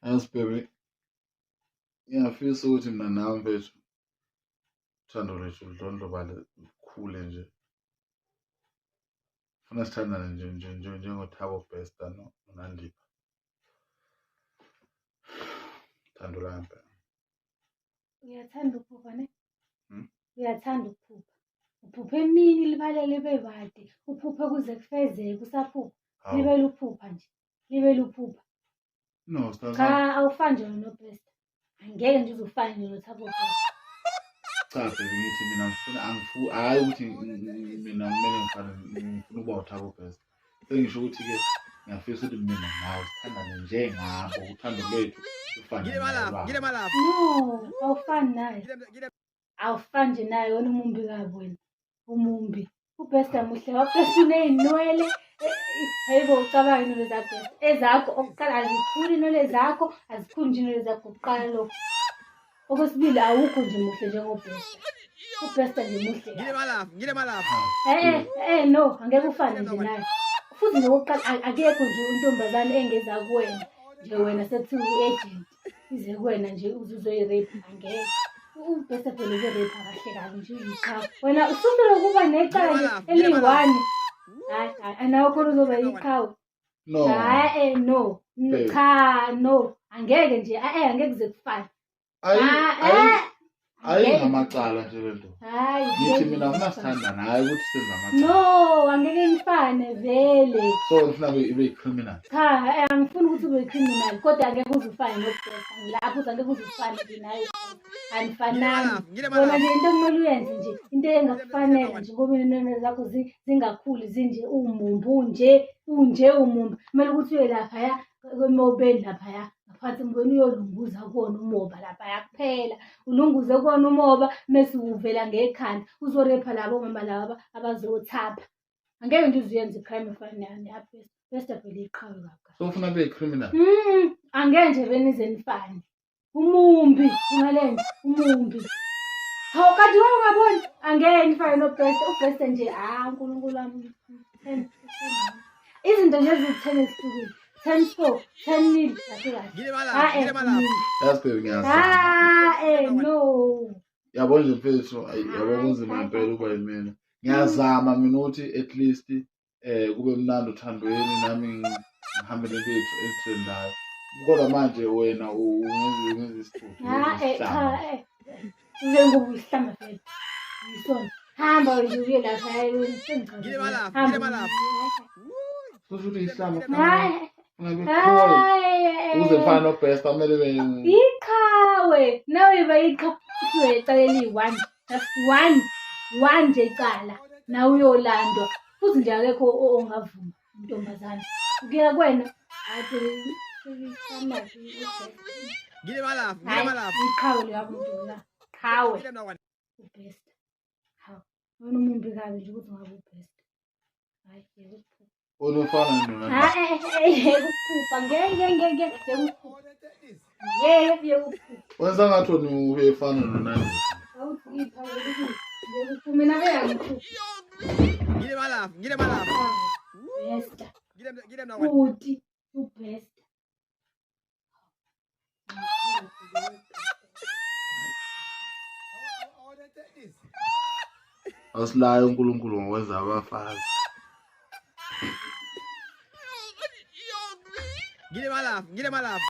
Yes, baby. Ngiyafisa ukuthi mina nawe mfethu uthando lwethu ludlondlobale lukhule nje. Funa sithandane njengoThabo Bester noNandipha. Thando lami phela. Uyathanda ukuphupha ne? Uyathanda ukuphupha. Uphupha emini libalele libe bade. Uphuphe kuze kufezeke usaphupha. Libe luphupha nje. Libe luphupha. No, Cha, awufani nje noBester. Angeke nje uzufane nje noThabo Bester. cha baby ngithi mina hayi ukuthi mina kumele ngifuna ukuba uThabo Bester. Sengisho ukuthi-ke ngiyafisa ukuthi mina nawe sithandane njengabo uthando lwethu lufane. No, awufani naye. Awufani nje naye wena umumbi kabi wena. Umumbi. uBester muhle waBester uney'nwele. Hayibo ucabanga inwele zaBester. Ezakho okuqala azikhuli inwele zakho, azikhuli nje inwele zakho kuqala lokho. Okwesibili awukho nje muhle njengoBester. uBester nje muhle. No, angeke ufane nje naye. Futhi nokuqala akekho nje untombazane engeza kuwena. Nje wena sekuthiwa i-agent. Ize kuwena nje uzoyi-rape angeke. uBester phela uze-rape kahle kabi nje uyiqhawe. Wena usufuna ukuba necala eliyi-1. Hayi, nawe khona uzoba yiqhawe. No. No. Cha, no. Angeke nje, angeke kuze kufane. Ayingamacala nje lento. Hayi. Ngithi mina ngifuna sithandane hayi ukuthi senze amacala. No, angeke nifane vele. So ngifuna ibe criminal. Cha, angifuni ukuthi ube criminal, kodwa angeke uzufane noBester. Ngilapho uthi angeke uzufane nje naye. Anifanani. Wena nje into kumele uyenze nje, into engakufanele nje ngoba inwele zakho zingakhuli zinje umumbi unje umumbi. Kumele ukuthi uye laphaya kwemobeni laphaya. Ngaphansi mbona uyolunguza kuwona umoba laphaya kuphela. Ulunguze kuwona umoba mase uvela ngekhanda. Uzorepa labo mama laba abazothapha. Angeke nje uzuyenza icrime efana nayo. Bester phela iqhawe kakhulu. So ufuna abe criminal. Angeke nje benize nifane. Umumbi, Phungalenja, umumbi. Hawu kanti wena ungaboni? Angeke nifane noBester. uBester nje uNkulunkulu wami. Izinto nje eziyi-10 ezihlukile. 10-4, 10-0 kahle. That's baby ngiyazama. No. Yabona nje mfethu, yabo kunzima impela ukuba yimina. Ngiyazama mina ukuthi at least kube mnandi uthandweni nami ngihambe lethu elitrendayo. Kodwa manje wena ungenza isithuthu. Cha. Njengoba uyihlamba vele. Yisona. Hamba nje uye lapha sengichazile. Hamba. Kusho ukuthi ihlamba. Uze mfana noBester kumele iqhawe. Nawe yiba iqhawe ecala eliyi-1. Just one nje icala. Nawe uyolandwa. Futhi nje akekho ongavuma intombazane. Kuya kwena. Iqhawe leyo muntu la. Qhawe. uBester. Hawu. Wena umumbi kabi nje ukuthi ngabe uBester. Hayi yebo. Unofana nona. Ukuphupha ngeke ukuphupha. Wenza ngathi uyefana nonani. Awuthi iphakele mina beyangiphupha. Bester. Uthi uBester. Asilayo uNkulunkulu ngokwenza abafazi. Get him alive.